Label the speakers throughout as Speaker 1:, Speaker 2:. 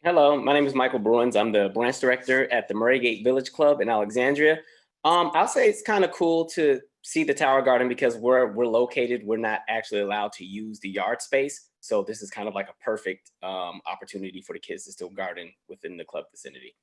Speaker 1: Hello, my name is Michael Bruins. I'm the branch director at the Murraygate Village Club in Alexandria. I'll say it's kind of cool to see the Tower Garden because where we're located, we're not actually allowed to use the yard space. So this is kind of like a perfect opportunity for the kids to still garden within the club vicinity.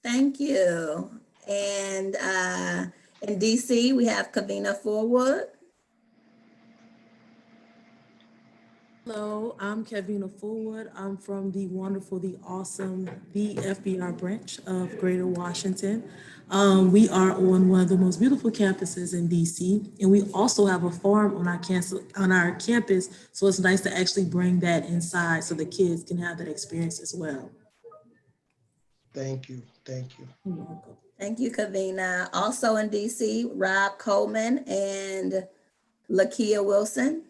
Speaker 2: Thank you. And in DC, we have Kavina Forwood.
Speaker 3: Hello, I'm Kevina Fullwood. I'm from the wonderful, the awesome, the FBR branch of Greater Washington. We are on one of the most beautiful campuses in DC, and we also have a farm on our campus. So it's nice to actually bring that inside so the kids can have that experience as well.
Speaker 4: Thank you. Thank you.
Speaker 3: You're welcome.
Speaker 2: Thank you, Kavina. Also in DC, Rob Coleman and Lakia Wilson.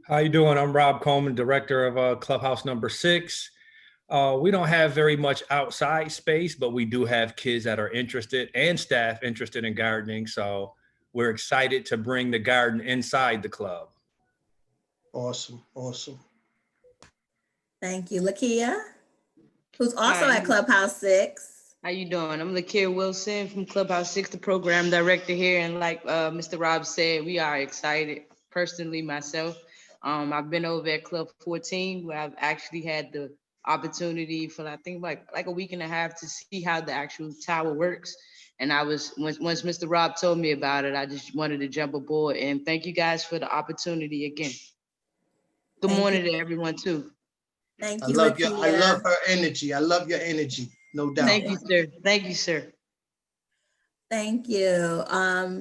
Speaker 5: How you doing? I'm Rob Coleman, director of Clubhouse number 6. We don't have very much outside space, but we do have kids that are interested and staff interested in gardening. So we're excited to bring the garden inside the club.
Speaker 4: Awesome. Awesome.
Speaker 2: Thank you, Lakia, who's also
Speaker 6: Hi.
Speaker 2: at Clubhouse 6.
Speaker 6: How you doing? I'm Lakia Wilson from Clubhouse 6, the program director here. And like Mr. Rob said, we are excited, personally myself. I've been over at Club 14 where I've actually had the opportunity for I think like a week and a half to see how the actual tower works. And I was, once Mr. Rob told me about it, I just wanted to jump aboard. And thank you guys for the opportunity again. Good
Speaker 2: Thank
Speaker 6: morning
Speaker 2: you.
Speaker 6: to everyone too.
Speaker 2: Thank
Speaker 4: I
Speaker 2: you,
Speaker 4: love
Speaker 2: Lakia.
Speaker 4: I love her energy. I love your energy. No doubt.
Speaker 6: Thank you, sir. Thank you, sir.
Speaker 2: Thank you.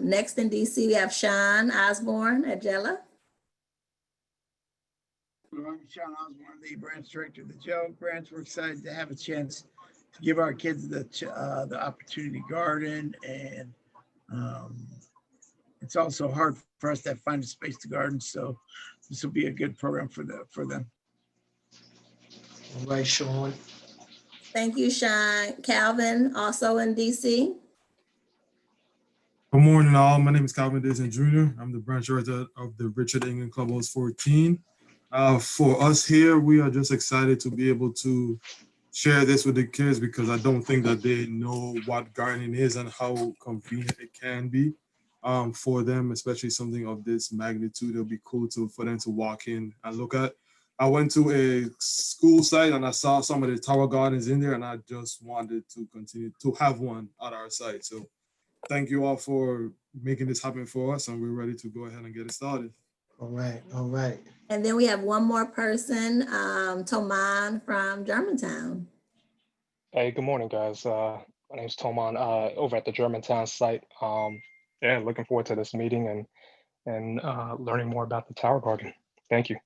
Speaker 2: Next in DC, we have Sean Osborne at Jella.
Speaker 7: I'm Sean Osborne, the branch director of the Joe branch. We're excited to have a chance to give our kids the opportunity to garden, and it's also hard for us to find a space to garden. So this will be a good program for them.
Speaker 4: All right, Sean.
Speaker 2: Thank you, Sean. Calvin, also in DC.
Speaker 8: Good morning, all. My name is Calvin Dixon Jr. I'm the branch director of the Richard England Clubhouse 14. For us here, we are just excited to be able to share this with the kids because I don't think that they know what gardening is and how convenient it can be for them, especially something of this magnitude. It'll be cool for them to walk in and look at. I went to a school site and I saw some of the tower gardens in there, and I just wanted to continue to have one at our site. So thank you all for making this happen for us, and we're ready to go ahead and get it started.
Speaker 4: All right. All right.
Speaker 2: And then we have one more person, Toman from Germantown.
Speaker 9: Hey, good morning, guys. My name is Toman, over at the Germantown site. Yeah, looking forward to this meeting and learning more about the Tower Garden. Thank you.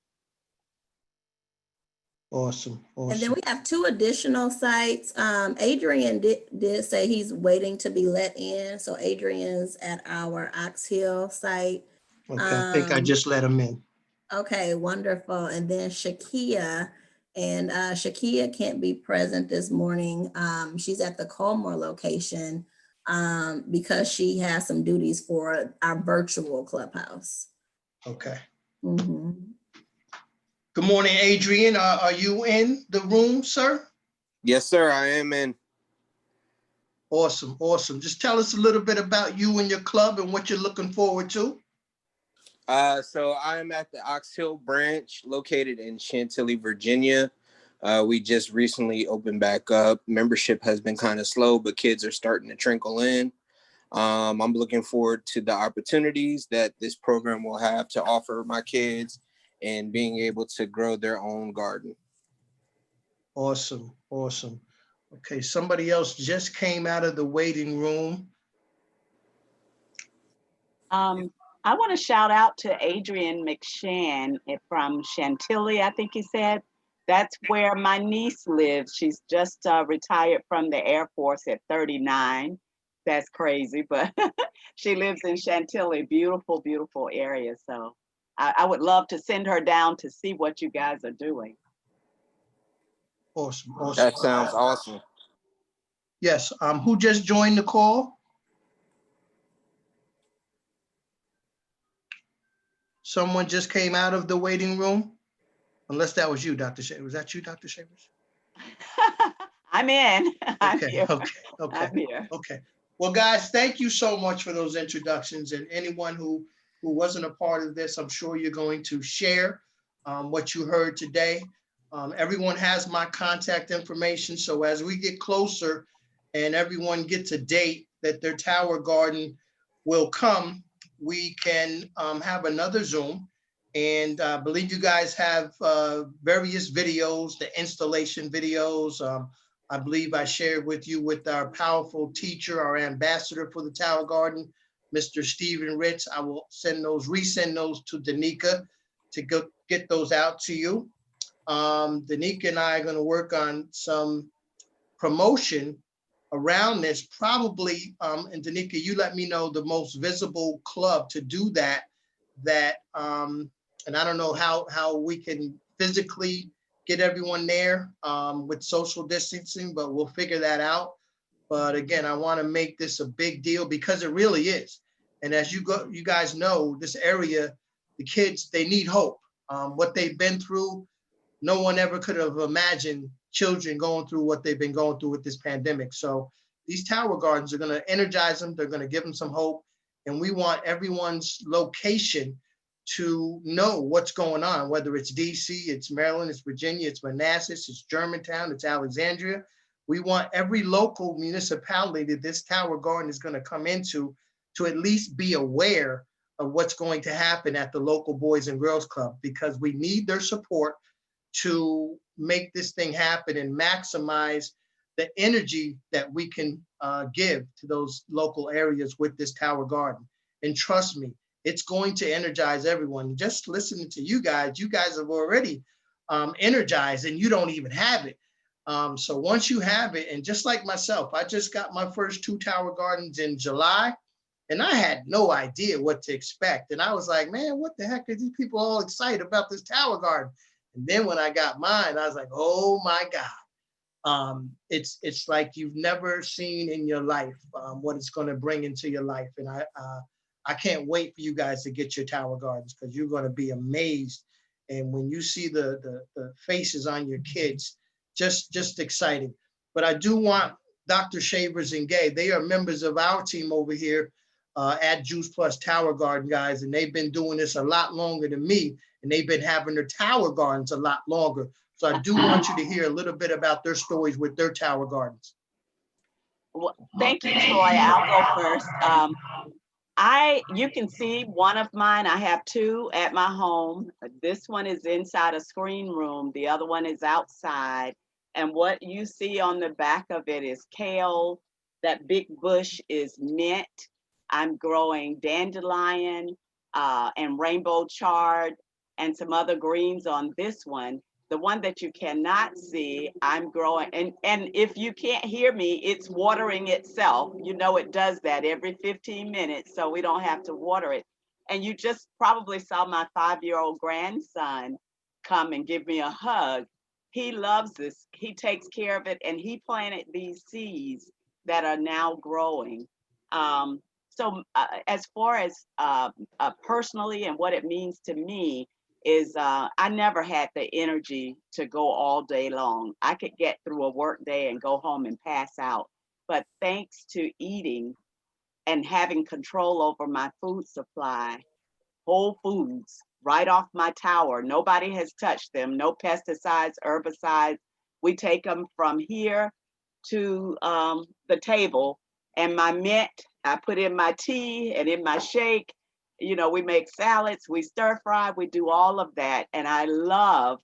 Speaker 4: Awesome. Awesome.
Speaker 2: And then we have 2 additional sites. Adrian did say he's waiting to be let in. So Adrian's at our Ox Hill site.
Speaker 4: Okay, I think I just let him in.
Speaker 2: Okay, wonderful. And then Shakia, and Shakia can't be present this morning. She's at the Colmore location because she has some duties for our virtual clubhouse.
Speaker 4: Okay.
Speaker 2: Mhm.
Speaker 4: Good morning, Adrian. Are you in the room, sir?
Speaker 10: Yes, sir. I am in.
Speaker 4: Awesome. Awesome. Just tell us a little bit about you and your club and what you're looking forward to.
Speaker 10: So I'm at the Ox Hill branch located in Chantilly, Virginia. We just recently opened back up. Membership has been kind of slow, but kids are starting to trickle in. I'm looking forward to the opportunities that this program will have to offer my kids and being able to grow their own garden.
Speaker 4: Awesome. Awesome. Okay, somebody else just came out of the waiting room.
Speaker 11: I want to shout out to Adrian McShann from Chantilly, I think he said. That's where my niece lives. She's just retired from the Air Force at 39. That's crazy, but she lives in Chantilly, beautiful, beautiful area. So I would love to send her down to see what you guys are doing.
Speaker 4: Awesome. Awesome.
Speaker 10: That sounds awesome.
Speaker 4: Yes. Who just joined the call? Someone just came out of the waiting room. Unless that was you, Dr. Shavers. Was that you, Dr. Shavers?
Speaker 11: I'm in. I'm
Speaker 4: Okay,
Speaker 11: here.
Speaker 4: okay.
Speaker 11: I'm here.
Speaker 4: Okay. Well, guys, thank you so much for those introductions. And anyone who wasn't a part of this, I'm sure you're going to share what you heard today. Everyone has my contact information. So as we get closer and everyone gets a date that their tower garden will come, we can have another Zoom. And I believe you guys have various videos, the installation videos. I believe I shared with you with our powerful teacher, our ambassador for the Tower Garden, Mr. Stephen Ritz. I will resend those to Danica to go get those out to you. Danica and I are going to work on some promotion around this, probably, and Danica, you let me know the most visible club to do that, and I don't know how we can physically get everyone there with social distancing, but we'll figure that out. But again, I want to make this a big deal because it really is. And as you guys know, this area, the kids, they need hope. What they've been through, no one ever could have imagined children going through what they've been going through with this pandemic. So these tower gardens are going to energize them. They're going to give them some hope. And we want everyone's location to know what's going on, whether it's DC, it's Maryland, it's Virginia, it's Manassas, it's Germantown, it's Alexandria. We want every local municipality that this tower garden is going to come into to at least be aware of what's going to happen at the local Boys and Girls Club, because we need their support to make this thing happen and maximize the energy that we can give to those local areas with this tower garden. And trust me, it's going to energize everyone. Just listening to you guys have already energized and you don't even have it. So once you have it, and just like myself, I just got my first 2 tower gardens in July, and I had no idea what to expect. And I was like, man, what the heck are these people all excited about this tower garden? And then when I got mine, I was like, oh my God. It's like you've never seen in your life what it's going to bring into your life. And I can't wait for you guys to get your tower gardens, because you're going to be amazed. And when you see the faces on your kids, just exciting. But I do want Dr. Shavers and Gay, they are members of our team over here at Juice Plus Tower Garden, guys. And they've been doing this a lot longer than me. And they've been having their tower gardens a lot longer. So I do want you to hear a little bit about their stories with their tower gardens.
Speaker 11: Well, thank you, Troy. I'll go first. You can see one of mine. I have 2 at my home. This one is inside a screen room. The other one is outside. And what you see on the back of it is kale. That big bush is mint. I'm growing dandelion and rainbow chard and some other greens on this one. The one that you cannot see, I'm growing, and if you can't hear me, it's watering itself. You know, it does that every 15 minutes, so we don't have to water it. And you just probably saw my 5-year-old grandson come and give me a hug. He loves this. He takes care of it, and he planted these seeds that are now growing. So as far as personally and what it means to me, is I never had the energy to go all day long. I could get through a work day and go home and pass out. But thanks to eating and having control over my food supply, whole foods right off my tower, nobody has touched them, no pesticides, herbicides. We take them from here to the table. And my mint, I put in my tea and in my shake. You know, we make salads, we stir fry, we do all of that. And I love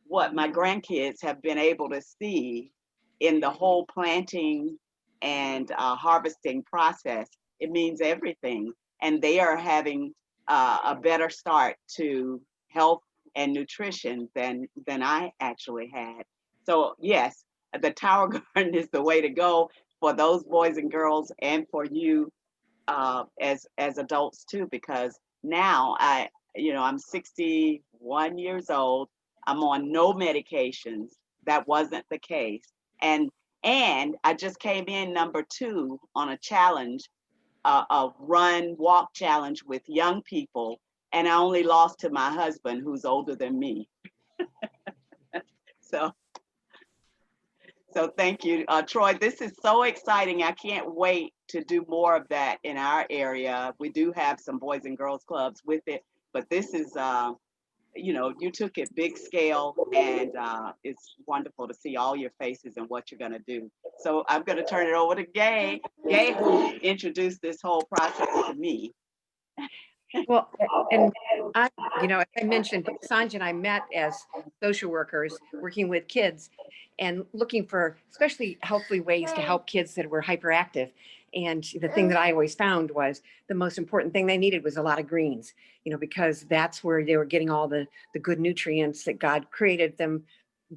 Speaker 11: what my grandkids have been able to see in the whole planting and harvesting process. It means everything. And they are having a better start to health and nutrition than I actually had. So yes, the tower garden is the way to go for those boys and girls, and for you as adults too, because now I'm 61 years old. I'm on no medications. That wasn't the case. And I just came in number 2 on a challenge, a run walk challenge with young people. And I only lost to my husband, who's older than me. So, so thank you, Troy. This is so exciting. I can't wait to do more of that in our area. We do have some boys and girls clubs with it, but this is, you know, you took it big scale, and it's wonderful to see all your faces and what you're gonna do. So I'm gonna turn it over to Gay. Gay, who introduced this whole process to me.
Speaker 12: Well, and I, you know, as I mentioned, both Sanjay and I met as social workers working with kids and looking for especially healthy ways to help kids that were hyperactive. And the thing that I always found was the most important thing they needed was a lot of greens, you know, because that's where they were getting all the good nutrients that God created them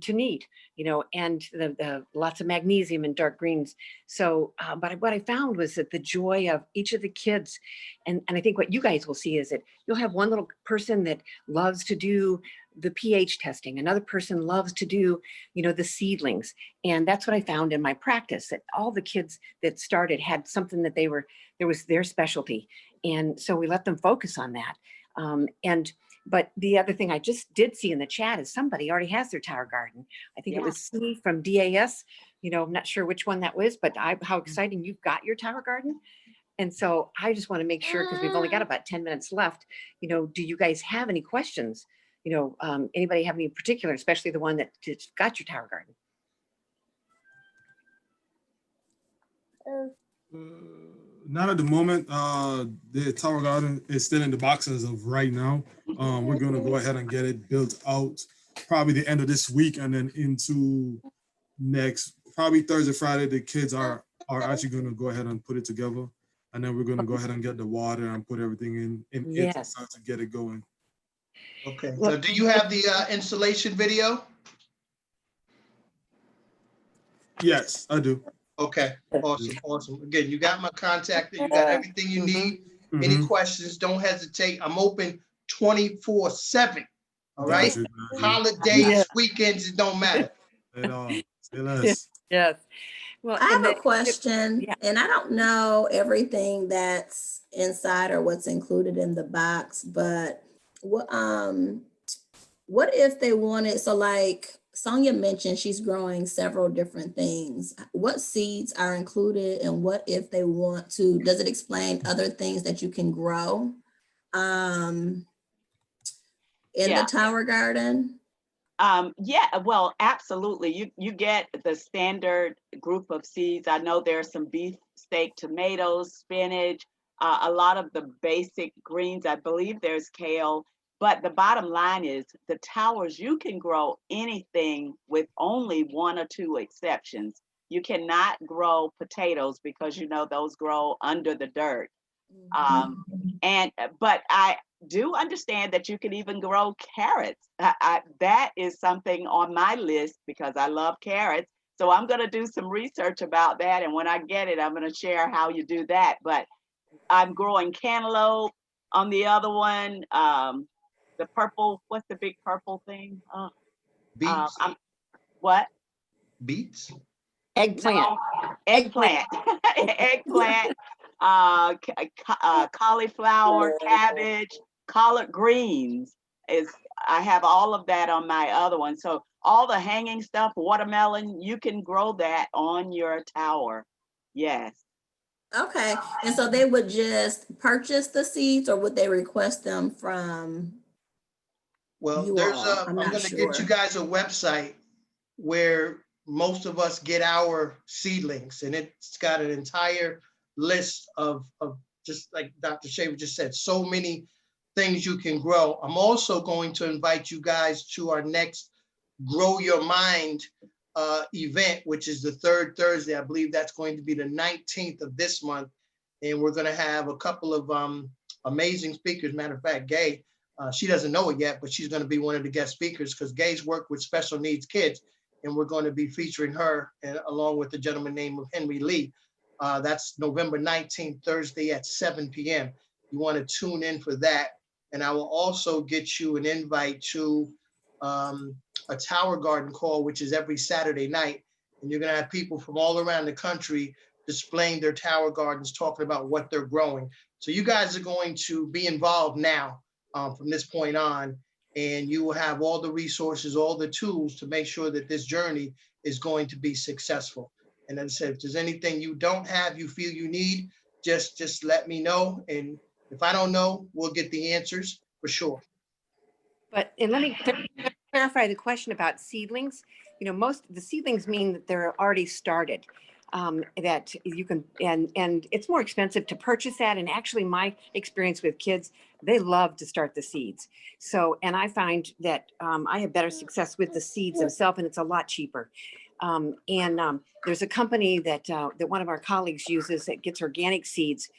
Speaker 12: to need, you know, and the lots of magnesium in dark greens. So, but what I found was that the joy of each of the kids, and I think what you guys will see is that you'll have one little person that loves to do the pH testing, another person loves to do, you know, the seedlings. And that's what I found in my practice, that all the kids that started had something that there was their specialty. And so we let them focus on that. But the other thing I just did see in the chat is somebody already has their tower garden. I think it was C from DAS. You know, I'm not sure which one that was, but how exciting you've got your tower garden. And so I just want to make sure, because we've only got about 10 minutes left, you know, do you guys have any questions? You know, anybody have any particular, especially the one that just got your tower garden?
Speaker 8: Not at the moment. The tower garden is still in the boxes of right now. We're going to go ahead and get it built out probably the end of this week, and then into next, probably Thursday, Friday, the kids are actually going to go ahead and put it together. And then we're going to go ahead and get the water and put everything in it to get it going.
Speaker 4: Okay. So do you have the installation video?
Speaker 8: Yes, I do.
Speaker 4: Okay, awesome. Again, you got my contact, you got everything you need. Any questions, don't hesitate. I'm open 24/7. All right? Holidays, weekends, it don't matter.
Speaker 8: At all. Say less.
Speaker 12: Yes. Well,
Speaker 2: I have a question, and I don't know everything that's inside or what's included in the box, but what if they wanted, so like Sonia mentioned, she's growing several different things. What seeds are included, and what if they want to, does it explain other things that you can grow in the tower garden?
Speaker 11: Yeah, well, absolutely. You get the standard group of seeds. I know there's some beefsteak, tomatoes, spinach, a lot of the basic greens. I believe there's kale. But the bottom line is the towers, you can grow anything with only one or two exceptions. You cannot grow potatoes because, you know, those grow under the dirt. But I do understand that you can even grow carrots. That is something on my list because I love carrots. So I'm going to do some research about that. And when I get it, I'm going to share how you do that. But I'm growing cantaloupe on the other one. The purple, what's the big purple thing?
Speaker 4: Beets.
Speaker 11: What?
Speaker 4: Beets?
Speaker 12: Eggplant.
Speaker 11: No, eggplant. Eggplant. Cauliflower, cabbage, collard greens I have all of that on my other one. So all the hanging stuff, watermelon, you can grow that on your tower. Yes.
Speaker 2: Okay, and so they would just purchase the seeds, or would they request them from?
Speaker 4: Well, I'm going to get you guys a website where most of us get our seedlings, and it's got an entire list of just like Dr. Shaver just said, so many things you can grow. I'm also going to invite you guys to our next Grow Your Mind event, which is the third Thursday. I believe that's going to be the 19th of this month. And we're going to have a couple of amazing speakers. Matter of fact, Gay, she doesn't know it yet, but she's going to be one of the guest speakers because Gay's worked with special needs kids. And we're going to be featuring her along with a gentleman named Henry Lee. That's November 19th, Thursday at 7 p.m. You want to tune in for that. And I will also get you an invite to a Tower Garden call, which is every Saturday night. And you're going to have people from all around the country displaying their tower gardens, talking about what they're growing. So you guys are going to be involved now from this point on. and you will have all the resources, all the tools to make sure that this journey is going to be successful. And as I said, if there's anything you don't have, you feel you need, just let me know. And if I don't know, we'll get the answers for sure.
Speaker 12: But, and let me clarify the question about seedlings. You know, most of the seedlings mean that they're already started. That you can, and it's more expensive to purchase that. And actually my experience with kids, they love to start the seeds. So, and I find that I have better success with the seeds themselves, and it's a lot cheaper. There's a company that one of our colleagues uses that gets organic seeds.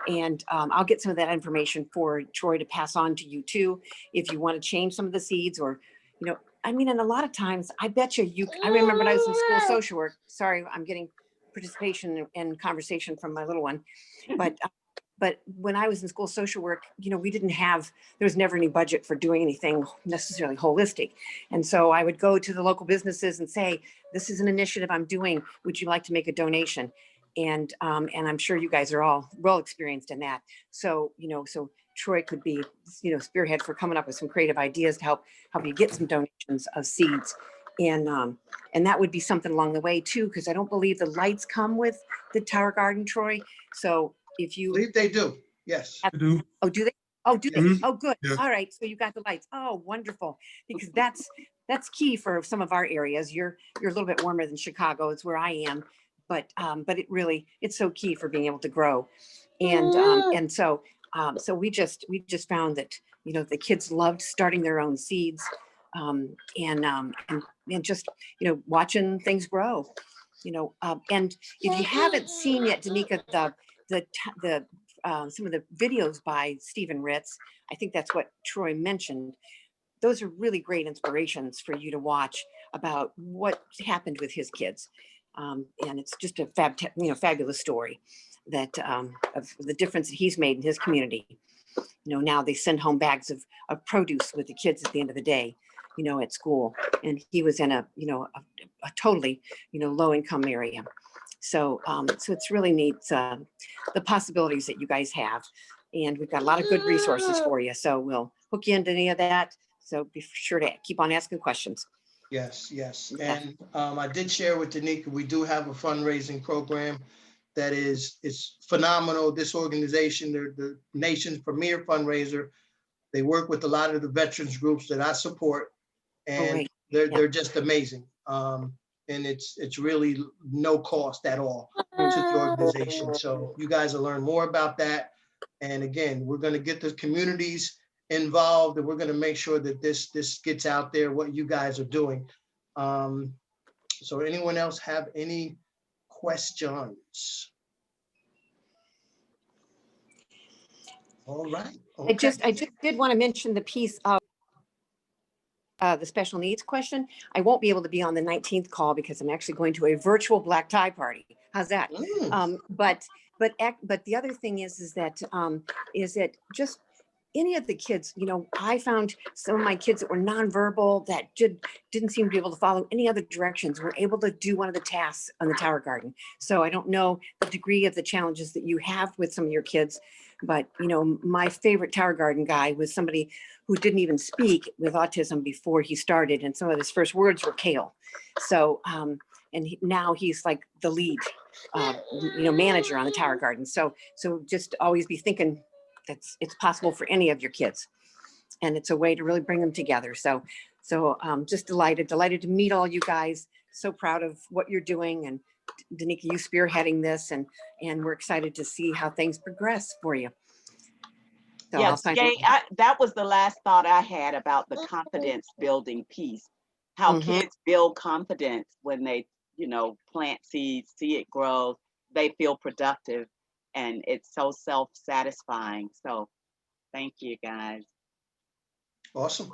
Speaker 12: And I'll get some of that information for Troy to pass on to you too, if you want to change some of the seeds, or, you know, I mean, and a lot of times I bet you, I remember when I was in school social work, sorry, I'm getting participation and conversation from my little one, but when I was in school social work, you know, there was never any budget for doing anything necessarily holistic. And so I would go to the local businesses and say, this is an initiative I'm doing. Would you like to make a donation? And I'm sure you guys are all well experienced in that. So, you know, so Troy could be, you know, spearhead for coming up with some creative ideas to help you get some donations of seeds. And that would be something along the way too, because I don't believe the lights come with the Tower Garden, Troy. So if you
Speaker 4: I believe they do, yes.
Speaker 8: I do.
Speaker 12: Oh, do they? Oh, do they?
Speaker 8: Mhm.
Speaker 12: Oh, good.
Speaker 8: Yeah.
Speaker 12: All right. So you got the lights. Oh, wonderful. Because that's key for some of our areas. You're a little bit warmer than Chicago. It's where I am, but it's so key for being able to grow. And so we just found that, you know, the kids loved starting their own seeds, and just, you know, watching things grow, you know. And if you haven't seen yet, Danica, some of the videos by Stephen Ritz, I think that's what Troy mentioned. Those are really great inspirations for you to watch about what happened with his kids. And it's just a fabulous story that of the difference that he's made in his community. You know, now they send home bags of produce with the kids at the end of the day, you know, at school. And he was in a totally, you know, low income area. So it's really neat, the possibilities that you guys have. And we've got a lot of good resources for you. So we'll hook you into any of that. So be sure to keep on asking questions.
Speaker 4: Yes, yes.
Speaker 12: Yeah.
Speaker 4: And I did share with Danica, we do have a fundraising program that is phenomenal. This organization, they're the nation's premier fundraiser. They work with a lot of the veterans groups that I support, and they're just amazing. And it's really no cost at all to the organization. So you guys will learn more about that. And again, we're going to get the communities involved, and we're going to make sure that this gets out there, what you guys are doing. So anyone else have any questions? All right. Okay.
Speaker 12: I just did want to mention the piece of the special needs question. I won't be able to be on the 19th call because I'm actually going to a virtual black tie party. How's that? But the other thing is that just any of the kids, you know, I found some of my kids that were nonverbal, that didn't seem to be able to follow any other directions, were able to do one of the tasks on the Tower Garden. So I don't know the degree of the challenges that you have with some of your kids, but, you know, my favorite Tower Garden guy was somebody who didn't even speak with autism before he started. And some of his first words were kale. So, now he's like the lead, you know, manager on the Tower Garden. So just always be thinking it's possible for any of your kids, and it's a way to really bring them together. So just delighted to meet all you guys. So proud of what you're doing, and Danica, you spearheading this, and we're excited to see how things progress for you. So
Speaker 11: yes, that was the last thought I had about the confidence building piece. How kids build confidence when they, you know, plant seeds, see it grow, they feel productive, and it's so self-satisfying. So thank you, guys.
Speaker 4: Awesome.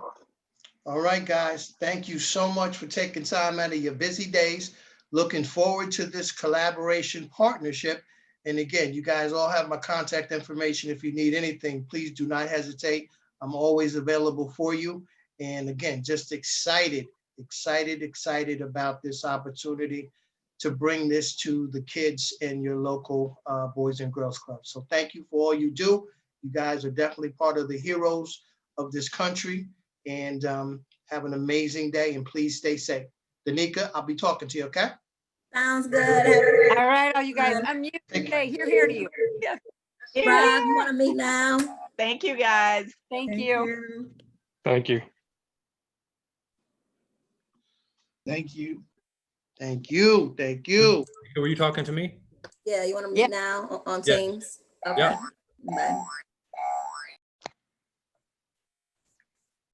Speaker 4: All right, guys. Thank you so much for taking time out of your busy days. Looking forward to this collaboration partnership. And again, you guys all have my contact information. If you need anything, please do not hesitate. I'm always available for you. And again, just excited about this opportunity to bring this to the kids in your local Boys and Girls Club. So thank you for all you do. You guys are definitely part of the heroes of this country. and have an amazing day, and please stay safe. Danica, I'll be talking to you, okay?
Speaker 2: Sounds good.
Speaker 12: All right, all you guys, unmute. Hey, here to you. Yeah.
Speaker 2: Rob, you want to meet now?
Speaker 11: Thank you, guys.
Speaker 12: Thank you.
Speaker 9: Thank you.
Speaker 7: Thank you.
Speaker 4: Thank you. Thank you.
Speaker 5: Were you talking to me?
Speaker 2: Yeah, you want to meet
Speaker 12: Yeah.
Speaker 2: now on
Speaker 5: Yeah.
Speaker 2: Teams? Okay.
Speaker 5: Yeah.
Speaker 2: Bye.